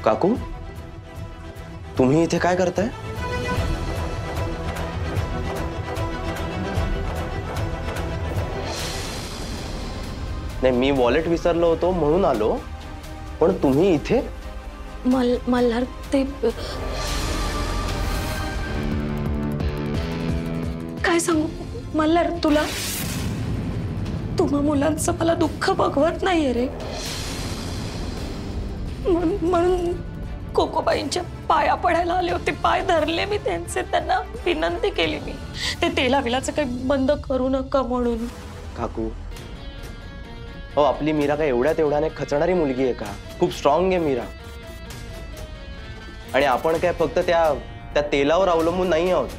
काकू, तुम्ही इथे काय करताय? नाही, मी वॉलेट विसरलो होतो म्हणून आलो, पण तुम्ही इथे? मल्हार, ते काय सांगू मल्हार तुला, तुम्हा मुलांचं मला दुःख बघवत नाहीये रे. म्हणून कोकोबाईंच्या पाया पडायला आले होते, पाय धरले मी त्यांचे, त्यांना विनंती केली मी ते तेलाविलाचं काही बंद करू नका म्हणून. काकू, हो, आपली मीरा काय एवढ्या तेवढ्याने खचणारी मुलगी आहे का? खूप स्ट्रॉंग आहे मीरा. आणि आपण काय फक्त त्या तेलावर अवलंबून नाही आहोत.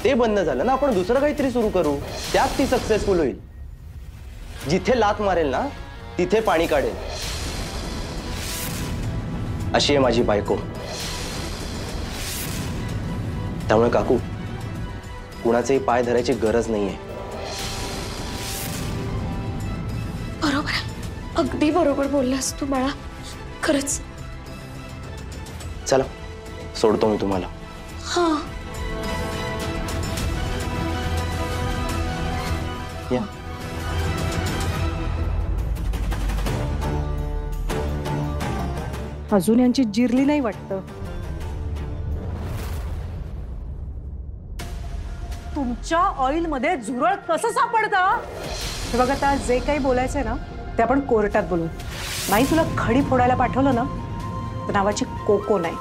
ते बंद झालं ना, आपण दुसरं काहीतरी सुरू करू, त्यात ती सक्सेसफुल होईल. जिथे लात मारेल ना तिथे पाणी काढेल, अशी आहे माझी बायको. त्यामुळे काकू, कुणाचेही पाय धरायची गरज नाहीये. बरोबर, अगदी बरोबर बोललास तू बाळा, खरंच. चला, सोडतो मी तुम्हाला. हा, या. अजून यांची जिरली नाही वाटतं. तुमच्या ऑइल मध्ये झुरळ कसं सापडतं? हे बघ, आता जे काही बोलायचंय ना ते आपण कोर्टात बोलू. नाही तुला खडी फोडायला पाठवलं ना तर नावाची कोको नाही.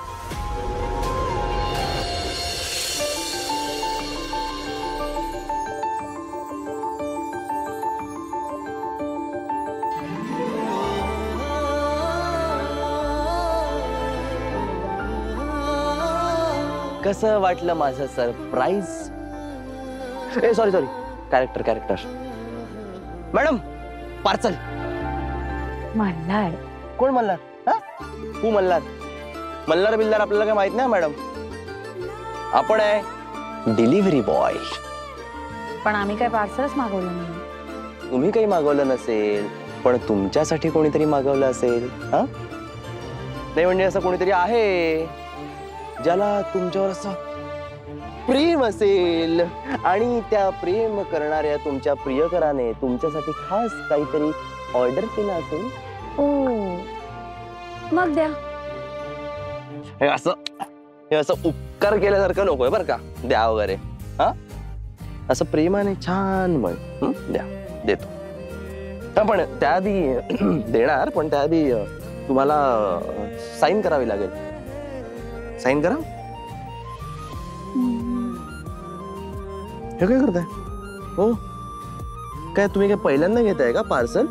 कसं वाटलं माझं surprise? Sorry, character. Madam, parcel. Malhar? कोण मल्हार? तू मल्हार? मल्हार बिल्लार आपल्याला काय माहित नाही मॅडम. आपण आहे डिलिव्हरी बॉय. पण आम्ही काय पार्सलच मागवलं नाही. तुम्ही काही मागवलं नसेल, पण तुमच्यासाठी कोणीतरी मागवलं असेल. नाही म्हणजे असं कोणीतरी आहे ज्याला तुमच्यावर असं प्रेम असेल, आणि त्या प्रेम करणाऱ्या तुमच्या प्रियकराने तुमच्यासाठी खास काहीतरी ऑर्डर केलं असेल. ओ, मग द्या. हे असं उपकार केल्यासारखं नकोय बरं का, द्या वगैरे. असं प्रेमाने छान म्हण, द्या, देतो. पण त्याआधी देणार, पण त्याआधी तुम्हाला साईन करावी लागेल. साईन करा. हे काय करताय? हो, काय तुम्ही काय पहिल्यांदा घेताय का पार्सल?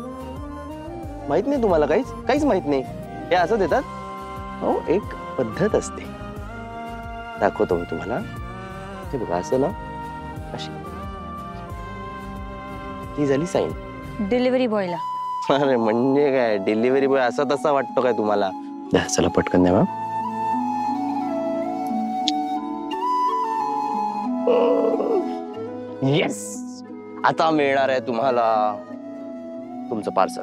माहित नाही तुम्हाला? काहीच माहित नाही? हे असं देतात? हो, एक पद्धत असते, दाखवतो मी तुम्हाला. ते बघा, असं ना, अशी ही झाली साईन डिलिव्हरी बॉयला. अरे म्हणजे काय, डिलिव्हरी बॉय असा तसा वाटतो काय तुम्हाला? द्या, चला पटकन द्या. येस, आता मिळणार आहे तुम्हाला तुमचं पार्सल.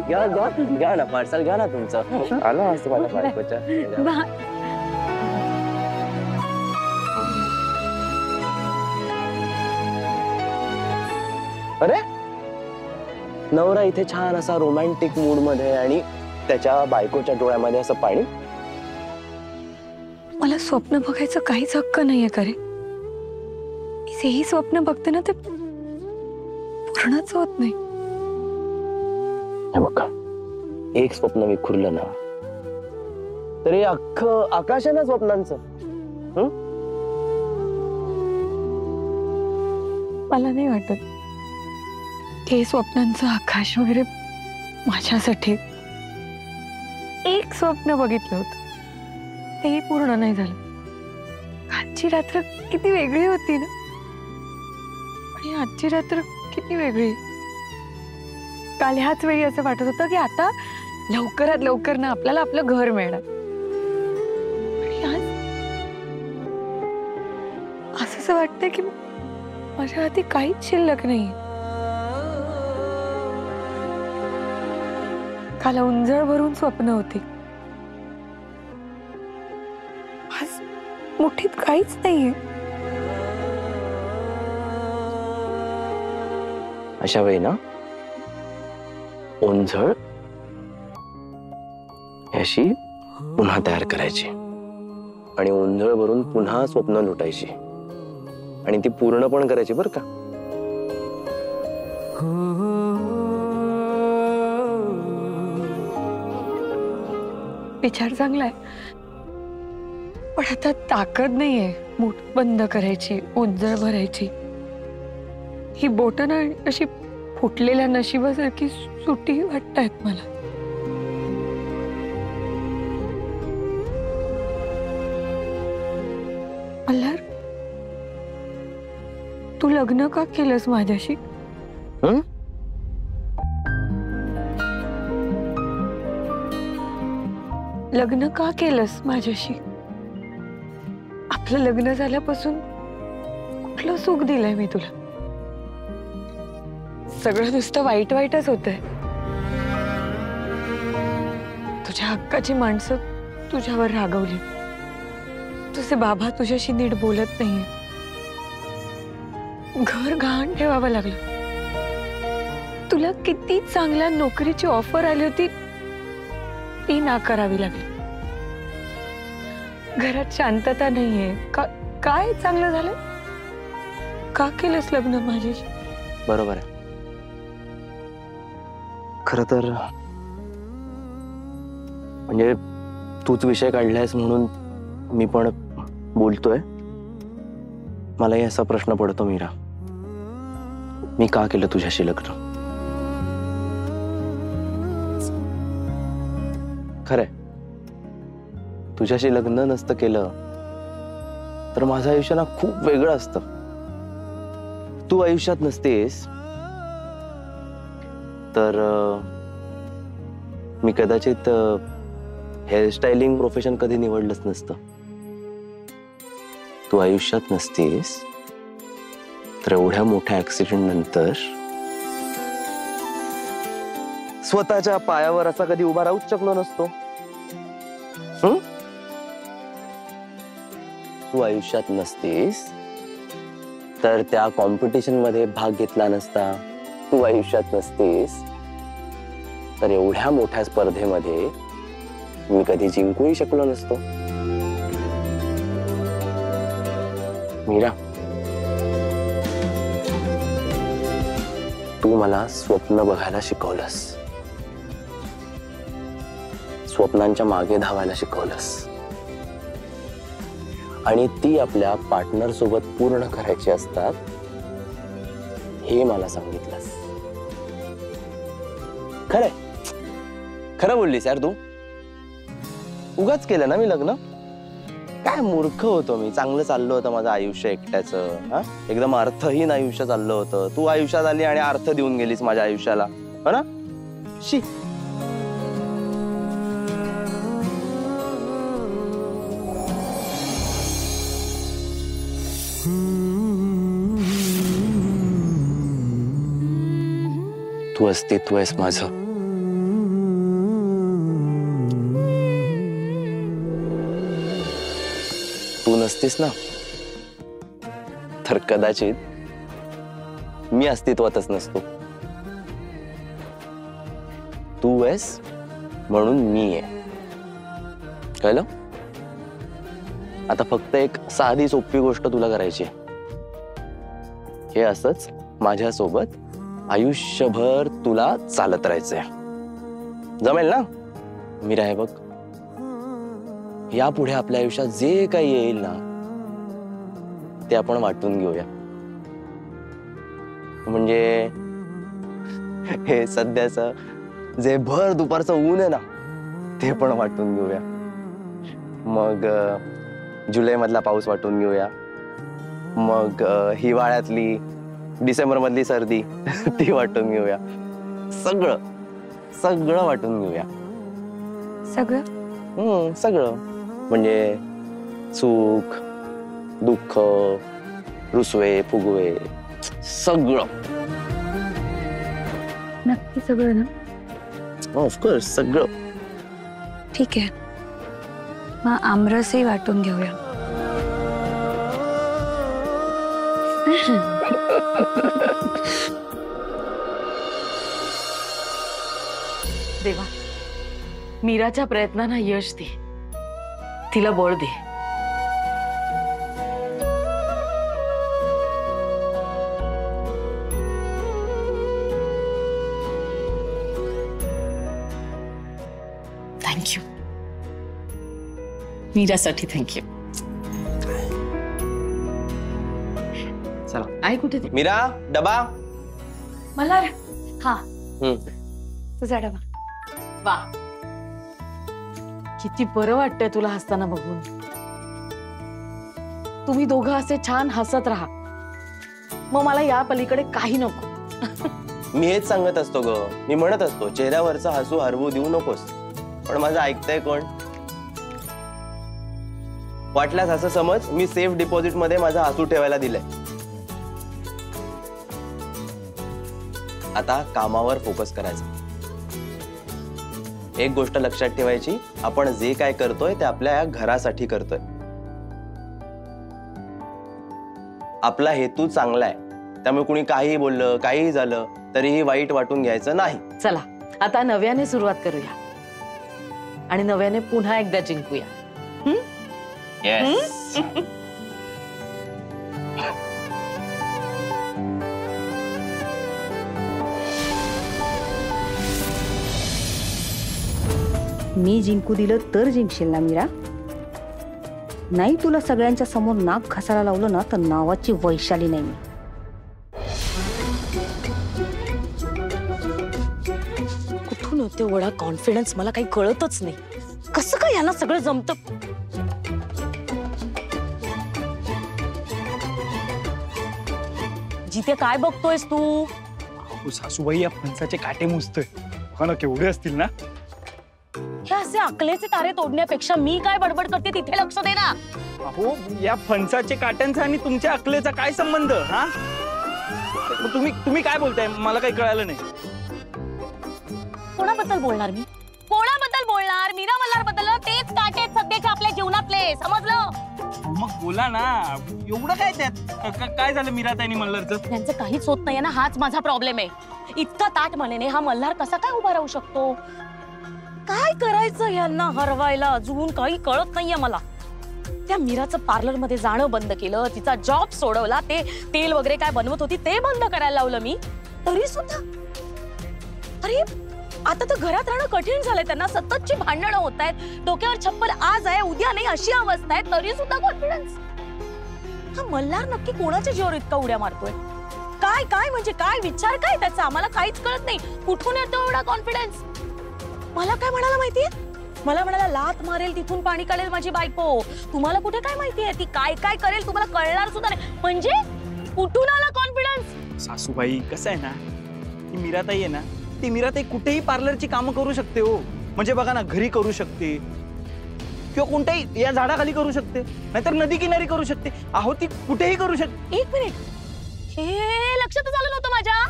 घ्या ना पार्सल, घ्या ना तुमचं. आलं असं माझ्या बायकोच्या. अरे, नवरा इथे छान असा रोमॅन्टिक मूड मध्ये, आणि त्याच्या बायकोच्या डोळ्यामध्ये असं पाणी. मला स्वप्न बघायचं काहीच हक्क नाहीये का रे? जेही स्वप्न बघते ना ते पूर्णच होत नाही. हे बघा, एक स्वप्न विखुरलं ना तरी अख्खं आकाश आहे ना स्वप्नांचं. मला नाही वाटत हे स्वप्नांचं आकाश वगैरे माझ्यासाठी. एक स्वप्न बघितलं होतं, तेही पूर्ण नाही झालं. आजची रात्र किती वेगळी होती ना, आणि आजची रात्र किती वेगळी. काल ह्याच वेळी असं वाटत होतं की आता लवकरात लवकर ना आपल्याला आपलं घर मिळणार. असं वाटतंय की माझ्या हाती काहीच शिल्लक नाही. काल उंजळ भरून स्वप्न होती, आज मुठीत काहीच नाहीये. अशा वेळी ना ओंझळ अशी पुन्हा तयार करायची आणि ओंझळ भरून पुन्हा स्वप्न लुटायची आणि ती पूर्ण पण करायची बरं का. विचार चांगलाय, पण आता ताकद नाहीये मूठ बंद करायची, ओंजळ भरायची. ही बोटं ना अशी फुटलेल्या नशिबासारखी सुटी वाटतायत मला. मल्हार, तू लग्न का केलंस माझ्याशी? हं? लग्न का केलंस माझ्याशी? आपलं लग्न झाल्यापासून कुठलं सुख दिलंय मी तुला? सगळं नुसतं वाईट वाईटच होतंय. तुझ्या हक्काची माणसं तुझ्यावर रागवली, तुझे बाबा तुझ्याशी नीट बोलत नाहीये, घर घाण ठेवावं लागलं. तुला किती चांगल्या नोकरीची ऑफर आली होती, ती नाकारावी लागली. घरात शांतता नाहीये. काय चांगलं झालं? का केलंस लग्न माझ्याशी? बरोबर आहे. खर तर म्हणजे तूच विषय काढलायस म्हणून मी पण बोलतोय. मलाही असा प्रश्न पडतो मीरा, मी का केलं तुझ्याशी लग्न? खरंय, तुझ्याशी लग्न नसतं केलं तर माझं आयुष्य ना खूप वेगळं असतं. तू आयुष्यात नसतेस तर मी कदाचित हेअरस्टायलिंग प्रोफेशन कधी निवडलंच नसतं. तू आयुष्यात नसतेस तर एवढ्या मोठ्या ऍक्सिडेंट नंतर स्वतःच्या पायावर असा कधी उभा राहूच शकलो नसतो. तू आयुष्यात नसतेस तर त्या कॉम्पिटिशन मध्ये भाग घेतला नसता. तू आयुष्यात नसतेस तर एवढ्या मोठ्या स्पर्धेमध्ये मी कधी जिंकूही शकलो नसतो. मीरा, तू मला स्वप्न बघायला शिकवलंस, स्वप्नांच्या मागे धावायला शिकवलंस आणि ती आपल्या पार्टनर सोबत पूर्ण करायची असतात हे मला सांगितलंस. खरंय, खरं बोललीस यार तू. उगाच केलं ना मी लग्न. काय मूर्ख होतो मी. चांगलं चाललं होतं माझं आयुष्य एकट्याचं. एकदम अर्थहीन आयुष्य चाललं होतं. तू आयुष्यात आली आणि अर्थ देऊन गेलीस माझ्या आयुष्याला, हो ना? शी. तू अस्तित्व आहेस माझं. तू नसतीस ना तर कदाचित मी अस्तित्वातच नसतो. तू आहेस म्हणून मी आहे. कळलं? आता फक्त एक साधी सोपी गोष्ट तुला करायची आहे. हे असंच माझ्यासोबत आयुष्यभर तुला चालत राहायचंय. जमेल ना? मीरा, हे बघ, यापुढे आपल्या आयुष्यात जे काही येईल ना ते आपण वाटून घेऊया. म्हणजे हे सध्याचं जे भर दुपारचं ऊन आहे ना ते पण वाटून घेऊया. मग जुलै मधला पाऊस वाटून घेऊया. मग हिवाळ्यातली डिसेंबर मधली सर्दी ती वाटून घेऊया. सगळं सगळं वाटून घेऊया. सगळं? सगळं म्हणजे सुख, दुःख, रुसवे फुगवे सगळं. नक्की सगळं ना? ऑफकोर्स सगळं. ठीक आहे, मग आमरसही वाटून घेऊया. देवा, मीराच्या प्रयत्नांना यश दे, तिला बळ दे. Thank you मीरासाठी, thank you. चला आई कुठे ती? मीरा डबा. मला हा हम्म. तुझा डबा. वा, किती बरं वाटतंय तुला हसताना बघून. तुम्ही दोघं असे छान हसत राहा, मग मला या पलीकडे काही नको. मी हेच सांगत असतो ग. मी म्हणत असतो चेहऱ्यावरचा हसू हरवू देऊ नकोस, पण माझं ऐकतंय कोण? वाटल्यास असं समज मी सेफ डिपॉझिट मध्ये माझा हसू ठेवायला दिलंय. आता कामावर फोकस करायचा. एक गोष्ट लक्षात ठेवायची, आपण जे काय करतोय ते आपल्या या घरासाठी करतोय. आपला हेतू चांगला आहे, त्यामुळे कुणी काहीही बोललं काहीही झालं तरीही वाईट वाटून घ्यायचं नाही. चला आता नव्याने सुरुवात करूया आणि नव्याने पुन्हा एकदा जिंकूया. Yes. मी जिंकू दिलं तर जिंकशील ना मीरा? नाही तुला सगळ्यांच्या समोर नाक घासायला लावलं ना तर नावाची वैशाली नाही मी. कुठून होते एवढा कॉन्फिडन्स मला काही कळतच नाही. कसं काय यांना सगळं जमतं? जिथे काय बघतोयस तू? अहो सासूबाई, या फणसाचे काटे मोजतोय. बघा ना केवढे असतील ना. हे असे अकलेचे तारे तोडण्यापेक्षा मी काय बडबड करते तिथे लक्ष दे ना. अहो या फणसाचे काट्यांचा आणि तुमच्या अकलेचा काय संबंध? हा तुम्ही काय बोलताय? मला काही कळालं नाही. कोणाबद्दल बोलणार मी? कोणाबद्दल बोलणार? मीरा मल्हार बद्दल. तेच काटे सध्याच्या आपल्या जीवनातले, समजलं? मग बोला ना, एवढं काय त्यात? काय झालं मीराताईंनी मल्हारचं? त्यांचं काहीच होत नाहीये ना, हाच माझा प्रॉब्लेम आहे. इतका ताट मनेने हा मल्हार कसा काय उभा राहू शकतो? काय करायचं यांना हरवायला अजून काही कळत नाहीये मला. त्या मीराचं पार्लर मध्ये जाणं बंद केलं, तिचा जॉब सोडवला, ते तेल वगैरे काय बनवत होती ते बंद करायला लावलं मी, तरी सुद्धा. अरे आता तर घरात राहणं कठीण झालंय त्यांना. सततची भांडणं होत आहेत, डोक्यावर छप्पर आज आहे उद्या नाही अशी अवस्था आहे, तरी सुद्धा कॉन्फिडन्स. हा मल्हार नक्की कोणाच्या जीवावर इतका उड्या मारतोय? काय काय म्हणजे काय विचार काय त्याचा? आम्हाला काहीच कळत नाही. कुठून येतो एवढा कॉन्फिडन्स? मला काय म्हणाला माहितीये? मला म्हणाला लात मारेल तिथून पाणी काढेल माझी बायको. तुम्हाला कुठे काय माहितीये ती काय काय करेल? तुम्हाला कळणार सुद्धा नाही. म्हणजे कुठून आला कॉन्फिडन्स? सासूबाई कसं आहे ना, ती मीराताई आहे ना, ती मीराताई कुठेही पार्लरची कामं करू शकते हो. म्हणजे बघा ना, घरी करू शकते किंवा कोणत्याही या झाडाखाली करू शकते, नाहीतर नदी किनारी करू शकते. अहो ती कुठेही करू शकते. एक मिनिट, हे लक्षातच आलं नव्हतं माझ्या.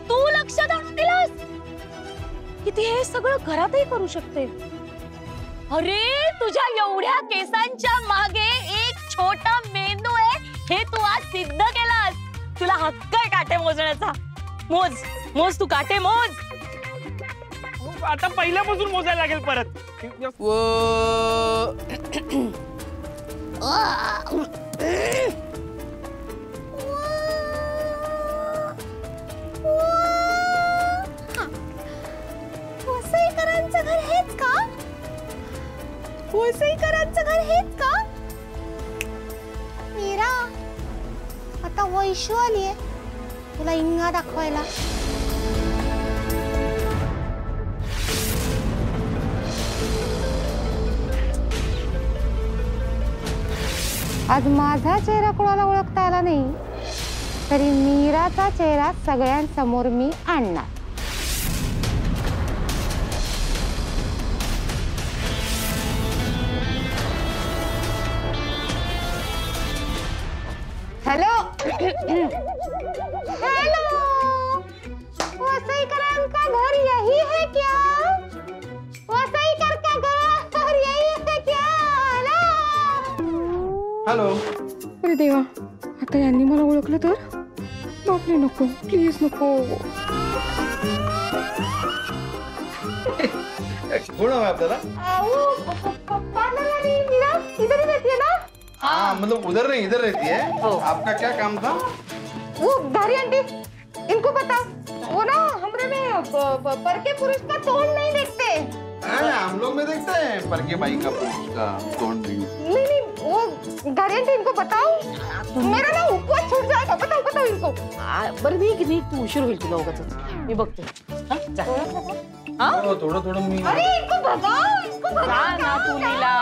तू लक्षात आणून दिलास की ती हे सगळं घरातही करू शकते. अरे तुझ्या एवढ्या केसांच्या मागे एक छोटा मेंदू आहे हे तू आज सिद्ध केलास. तुला हक्क आहे काटे मोजण्याचा. मोज मोज, तू काटे मोज. आता पहिल्यापासून मोजायला लागेल परत. वसईकरांचं घर हेच का? वसईकरांचं घर हेच का? मीरा, आता वैशू आलीये तुला इंगा दाखवायला. आज माझा चेहरा कोणाला ओळखता आला नाही तरी मीराचा चेहरा सगळ्यांसमोर मी आणणार. हॅलो हेलो, वसईकरांका घर यही है क्या? वसईकर का घर यही है क्या? हॅलो. अरे देवा, आता यांनी मला ओळखलं तर? बापरे, नको प्लीज नको. कौन है आपका? मीरा इधर ही रहती है ना? हाँ, मतलब उधर नहीं इधर रहती है. आपका क्या काम था? वो धारी आंटी, इनको बताओ, वो ना हमरे में परके पुरुष का तोड़ नहीं देखते. हम लोग में देखते हैं पर के भाई का पुरुष का तोड़ नहीं. नहीं, वो धारी आंटी इनको बताओ, मेरा ना उपवास छूट जाएगा. बताओ इनको. बरं मी तू उशीर होईल तुला उगाच. मी बघते. थोडं मी. अरे इनको भगाओ. जा ना तू लीला.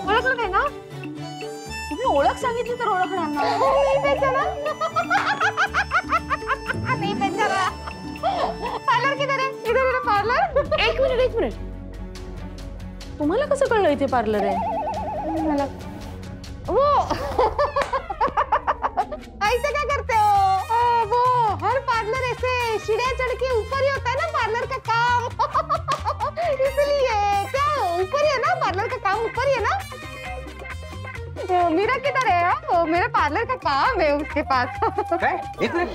ओळखलं नाही ना? तुम्ही ओळख सांगितली तर ओळखणार ना. नहीं पहचाना. नहीं पहचाना. पार्लर किधर है? इधर पार्लर. एक मिनिट. तुम्हाला कसं कळलं इथे पार्लर आहे? मला वो ऐसे क्या करते हो? वो हर पार्लर ऐसे सीढ़ियाँ चढ़ के ऊपर ही होता है ना पार्लर का काम. इसलिए क्या ऊपर ही है ना पार्लर का काम, ऊपर ही है ना. मेरा किधर है? मेरा पार्लर का काम है उसके पास. काय? एक मिनिट.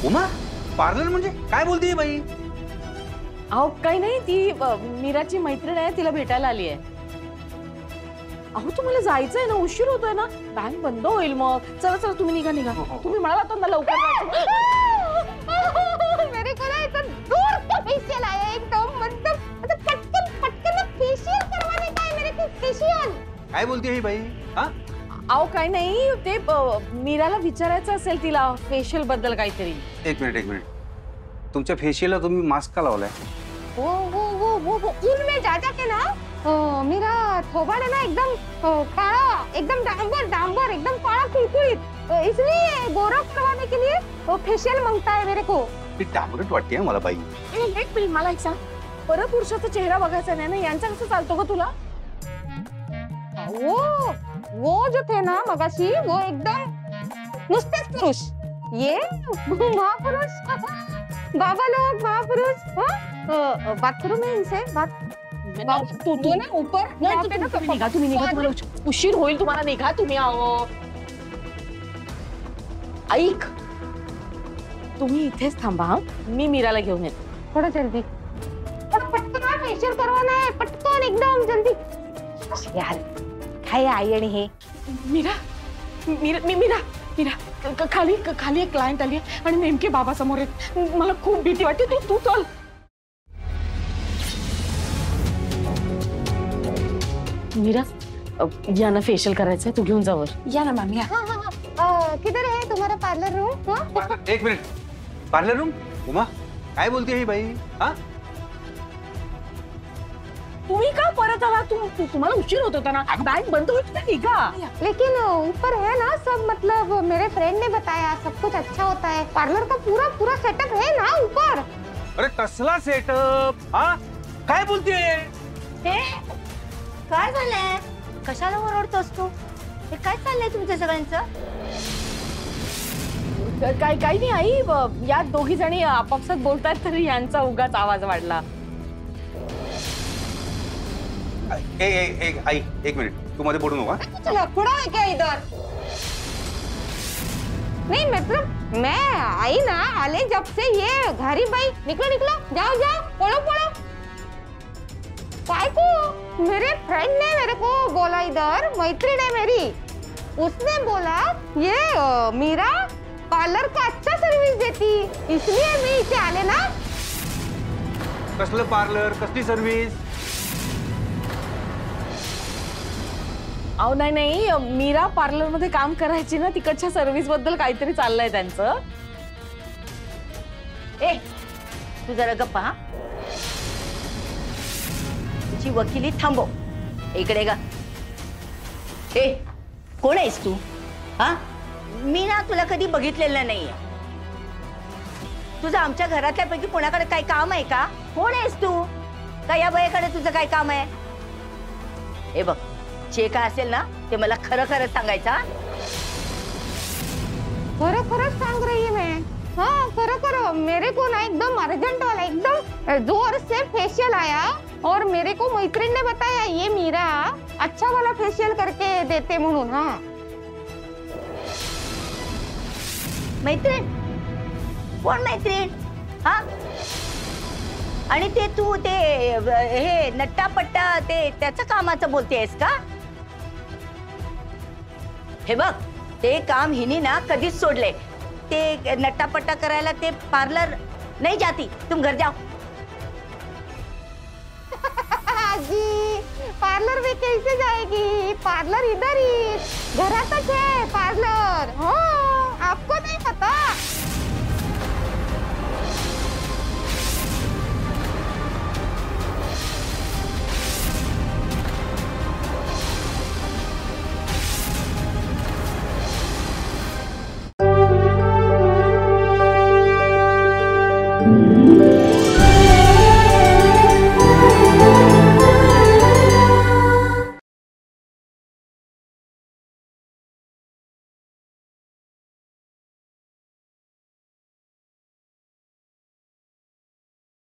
उमा, पार्लर म्हणजे काय बोलतेय बाई? अहो काही नाही, ती मीराची मैत्रीण आहे, तिला भेटायला आली आहे. अहो तुम्हाला जायचंय ना, उशीर होतोय ना, बँक बंद होईल मग. चला तुम्ही निघा. तुम्ही म्हणाला होता ना लवकर जायचं. मेरे को ना इतना दूर का फेशियल आया एकदम, मतलब पटकन फेशियल करवाने का है मेरे को. फेशियल काय बोलते ही बाई? हा? अहो काही नाही, ते मीराला विचारायचं असेल तिला फेशियल बद्दल काहीतरी. एक मिनिट. तुमच्या फेशियलला तुम्ही मास्क का लावलाय? वो उनमें जाके ना मेरा थोबड़ है ना एकदम काला, एकदम डांबर एकदम काला कुलकुलित. इसलिए गोरा करवाने के लिए वो फेशियल मांगता है मेरे को. ती डांबरट वाटते मला बाई. एक मिनिट, मला एक सांग, परपुरुषाचा चेहरा बघायचा नाही ना, यांचा कसं चालतो ग तुला? वो जो थे ना मगाशी, वो एकदम नुसतेच पुरुष. ये महापुरुष. बाबा लोग महापुरुष. बात करूं मैं इनसे? तू ना ऊपर तुम्ही निघा, तुम्हाला उशीर होईल, तुम्हाला निघा तुम्ही. आहो ऐक, तुम्ही इथेच थांबा. हा, मी मीराला घेऊन येते. थोड़ा जल्दी. पटकन फेशियल करवाना है, पटकन एकदम जल्दी. यार काय आई आणि हे. मीरा खाली एक क्लायंट आली आहे आणि नेमके बाबा समोर आहेत. मला खूप भीती वाटते. तू चल. मीरा, यांना फेशियल करायचंय, तू घेऊन जावर. या ना मॅम, या. किधर है तुम्हारा पार्लर रूम? एक मिनिट. Parlour room? उमा, काय बोलते ही बाई? हा? तुम्ही का परत आला? तुम्हाला उशीर होत होता ना, बँक बंद होती ना, निघा. लेकिन ऊपर है ना सब, मतलब मेरे फ्रेंड ने बताया सब कुछ अच्छा होता है. पार्लर का पूरा सेटअप है ना ऊपर. अरे कसला सेटअप? हा? काय बोलतेय? काय झालंय? कशाला ओरडतोस तू? हे काय चाललंय तुमच्या सगळ्यांचं? काही नाही आई, या दोघी जणी आपापसात बोलतात तरी यांचा उगाच आवाज वाढला. आई एक मिनिट, तू मध्ये पडू नका. चला थोड़ा है क्या इधर? नहीं मतलब मैं आई ना, आले जब से ये घरी भाई निकलो जाओ पढ़ो. काय को मेरे फ्रेंड ने मेरे को बोला, इधर मैत्रीण है मेरी, उसने बोला ये मीरा पार्लर का अच्छा सर्विस देती, इसलिए मैं इथे आले ना. कसलं पार्लर, कसली सर्व्हिस? अहो नाही, मीरा पार्लर मध्ये काम करायची ना, तिकडच्या सर्व्हिस बद्दल काहीतरी चाललंय त्यांचं. तू जरा गप्पा. हा, तुझी वकिली थांबव. इकडे गा. कोण आहेस तू? हा, मी ना तुला कधी बघितलेलं नाहीये. तुझं आमच्या घरातल्यापैकी कोणाकडे काही काम आहे का? कोण आहेस तू? का या बाईकडे तुझं काय काम आहे? हे बघ, जे काय असेल ना ते मला खरं सांगायचं. खरं खरंच सांग रही है मैं। हाँ खरं खरं मेरे को ना एकदम अर्जेंट वाला एकदम जोर से फेशियल आया और मेरे को मैत्रीण ने बताया ये मीरा अच्छा वाला फेशियल करके देते म्हणून। हाँ मैत्रीण? कोण मैत्रीण? हा? आणि ते तू ते हे नट्टापट्टा ते त्याचं कामाचं बोलतेस का? हे बघ ते काम हिनी ना कधीच सोडले। ते नट्टापट्टा करायला ते पार्लर नहीं जाती, तुम घर जाओ। जी पार्लर में कैसे जाएगी? पार्लर इधर ही घरातच है पार्लर। हाँ आपको नहीं पता?